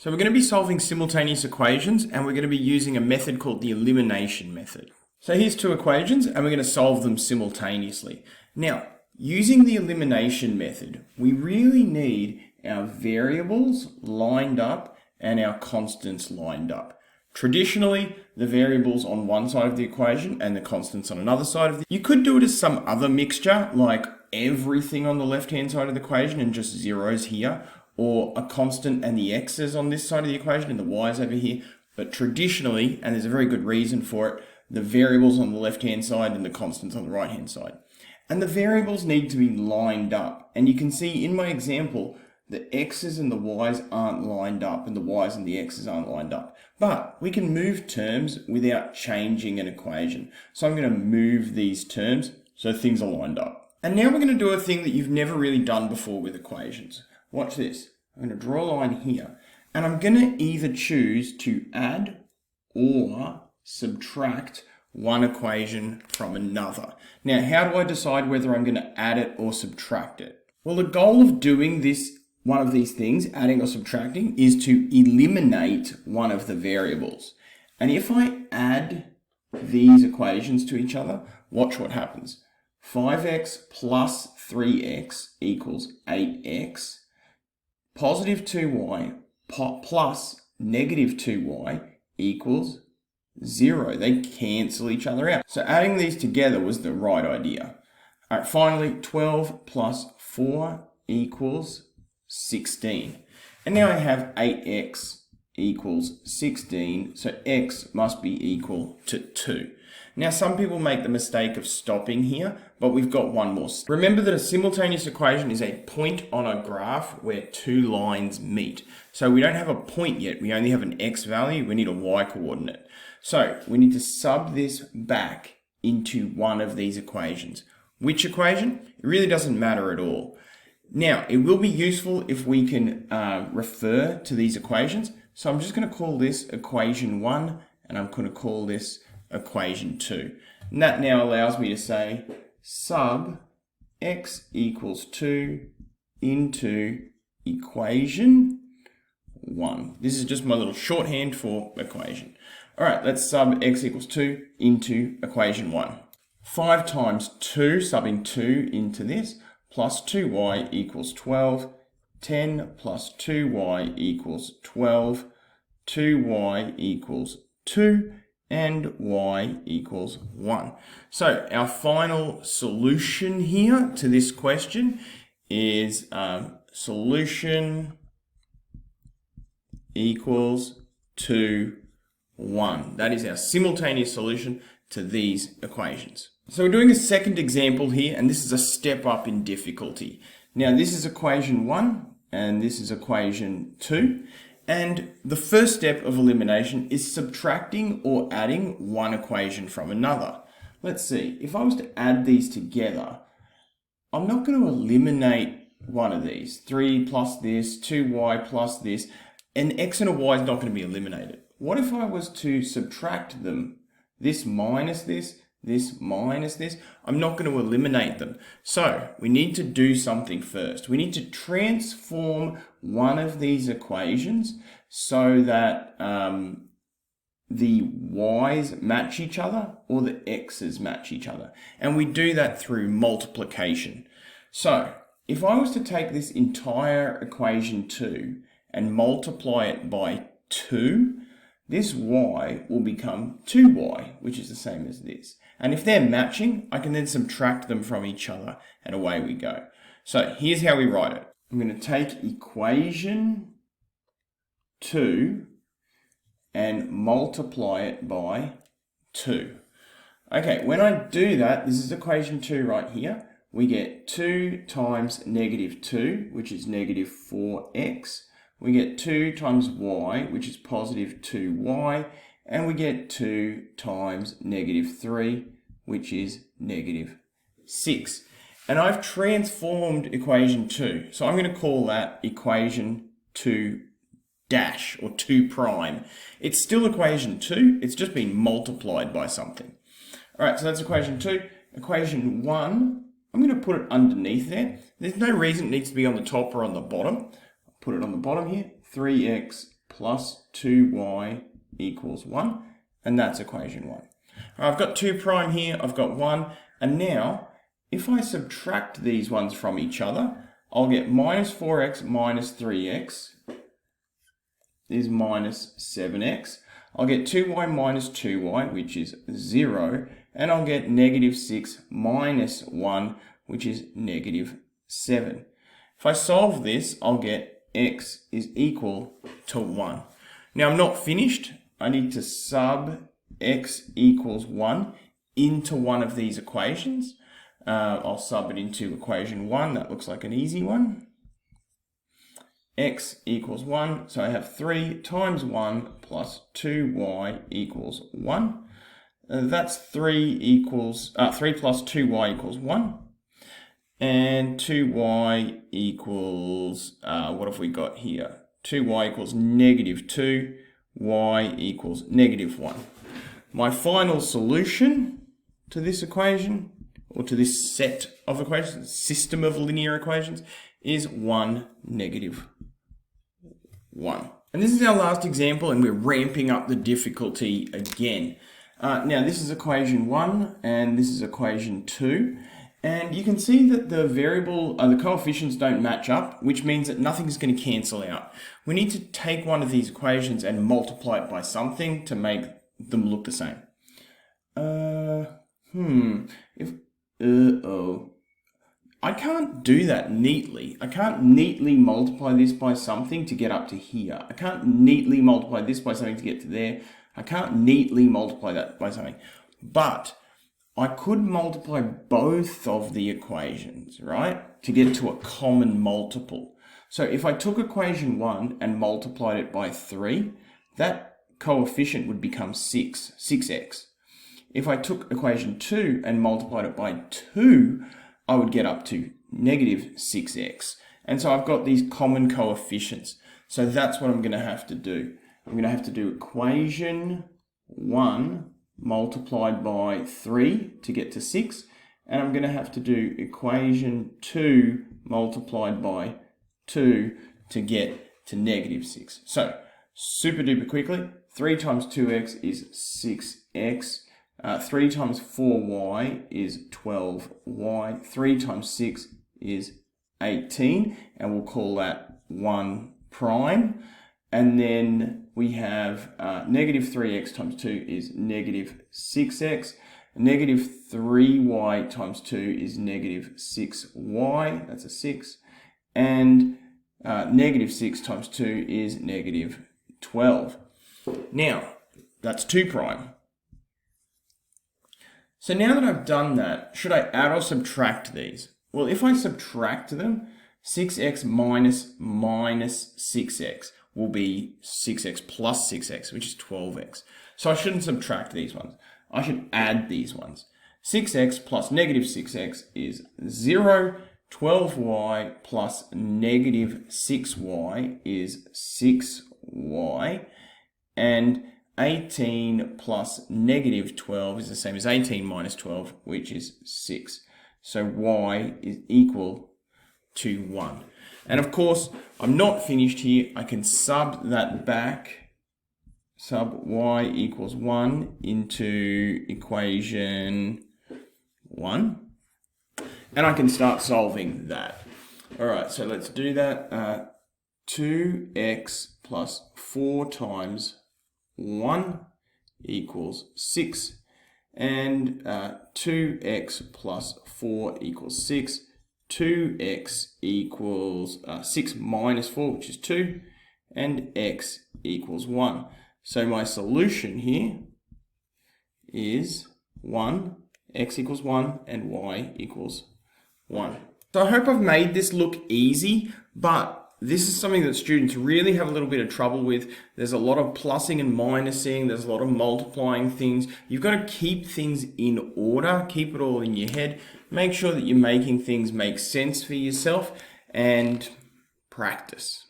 So we're going to be solving simultaneous equations, and we're going to be using a method called the elimination method. So here's two equations, and we're going to solve them simultaneously. Now, using the elimination method, we really need our variables lined up and our constants lined up. Traditionally, the variables on one side of the equation and the constants on another side of the... You could do it as some other mixture, like everything on the left-hand side of the equation and just zeros here, or a constant and the x's on this side of the equation and the y's over here. But traditionally, and there's a very good reason for it, the variables on the left-hand side and the constants on the right-hand side. And the variables need to be lined up. And you can see in my example, the x's and the y's aren't lined up and the y's and the x's aren't lined up. But we can move terms without changing an equation. So I'm going to move these terms so things are lined up. And now we're going to do a thing that you've never really done before with equations. Watch this. I'm going to draw a line here, and I'm going to either choose to add or subtract one equation from another. Now, how do I decide whether I'm going to add it or subtract it? Well, the goal of doing this, one of these things, adding or subtracting, is to eliminate one of the variables. And if I add these equations to each other, watch what happens. 5x plus 3x equals 8x. Positive 2y plus negative 2y equals 0. They cancel each other out. So adding these together was the right idea. All right, finally, 12 plus 4 equals 16. And now I have 8x equals 16, so x must be equal to 2. Now, some people make the mistake of stopping here, but we've got one more. Remember that a simultaneous equation is a point on a graph where two lines meet. So we don't have a point yet, we only have an x value, we need a y coordinate. So we need to sub this back into one of these equations. Which equation? It really doesn't matter at all. Now, it will be useful if we can refer to these equations. So I'm just going to call this equation 1, and I'm going to call this equation 2. And that now allows me to say sub x equals 2 into equation 1. This is just my little shorthand for equation. All right, let's sub x equals 2 into equation 1. 5 times 2, subbing 2 into this, plus 2y equals 12. 10 plus 2y equals 12. 2y equals 2. And y equals 1. So our final solution here to this question is solution equals 2, 1. That is our simultaneous solution to these equations. So we're doing a second example here, and this is a step up in difficulty. Now this is equation 1, and this is equation 2. And the first step of elimination is subtracting or adding one equation from another. Let's see, if I was to add these together, I'm not going to eliminate one of these. 3 plus this, 2y plus this, and x and a y is not going to be eliminated. What if I was to subtract them? This minus this minus this, I'm not going to eliminate them. So we need to do something first. We need to transform one of these equations so that the y's match each other or the x's match each other. And we do that through multiplication. So if I was to take this entire equation 2 and multiply it by 2, this y will become 2y, which is the same as this. And if they're matching, I can then subtract them from each other, and away we go. So here's how we write it. I'm going to take equation 2 and multiply it by 2. Okay, when I do that, this is equation 2 right here. We get 2 times negative 2, which is negative 4x. We get 2 times y, which is positive 2y, and we get 2 times negative 3, which is negative 6. And I've transformed equation 2, so I'm going to call that equation 2 dash or 2 prime. It's still equation 2, it's just been multiplied by something. All right, so that's equation 2. Equation 1, I'm going to put it underneath there. There's no reason it needs to be on the top or on the bottom. Put it on the bottom here, 3x plus 2y equals 1, and that's equation 1. I've got 2 prime here, I've got 1, and now if I subtract these ones from each other, I'll get minus 4x minus 3x is minus 7x. I'll get 2y minus 2y, which is 0, and I'll get negative 6 minus 1, which is negative 7. If I solve this, I'll get x is equal to 1. Now I'm not finished. I need to sub x equals 1 into one of these equations. I'll sub it into equation 1. That looks like an easy one. X equals 1. So I have 3 times 1 plus 2y equals 1. That's 3 plus 2y equals 1. And 2y equals, what have we got here? 2y equals negative 2, y equals negative 1. My final solution to this equation, or to this set of equations, system of linear equations, is 1, negative 1. And this is our last example, and we're ramping up the difficulty again. Now, this is equation 1, and this is equation 2. And you can see that the the coefficients don't match up, which means that nothing's going to cancel out. We need to take one of these equations and multiply it by something to make them look the same. I can't do that neatly. I can't neatly multiply this by something to get up to here. I can't neatly multiply this by something to get to there. I can't neatly multiply that by something. But I could multiply both of the equations, right, to get to a common multiple. So if I took equation 1 and multiplied it by 3, that coefficient would become 6x. If I took equation 2 and multiplied it by 2, I would get up to negative 6x. And so I've got these common coefficients. So that's what I'm going to have to do. I'm going to have to do equation 1 multiplied by 3 to get to 6, and I'm going to have to do equation 2 multiplied by 2 to get to negative 6. So, super duper quickly, 3 times 2x is 6x, 3 times 4y is 12y, 3 times 6 is 18, and we'll call that 1 prime. And then we have negative 3x times 2 is negative 6x. Negative 3y times 2 is negative 6y. That's a 6. And negative 6 times 2 is negative 12. Now, that's 2 prime. So now that I've done that, should I add or subtract these? Well, if I subtract them, 6x minus 6x will be 6x plus 6x, which is 12x. So I shouldn't subtract these ones. I should add these ones. 6x plus negative 6x is 0. 12y plus negative 6y is 6y. And 18 plus negative 12 is the same as 18 minus 12, which is 6. So y is equal to 1. And of course, I'm not finished here. I can sub that back, sub y equals 1 into equation 1. And I can start solving that. All right, so let's do that. 2x plus 4 times 1 equals 6. And 2x plus 4 equals 6. 2x equals 6 minus 4, which is 2, and x equals 1. So my solution here is 1, x equals 1, and y equals 1. So I hope I've made this look easy, but this is something that students really have a little bit of trouble with. There's a lot of plussing and minusing. There's a lot of multiplying things. You've got to keep things in order. Keep it all in your head. Make sure that you're making things make sense for yourself and practice.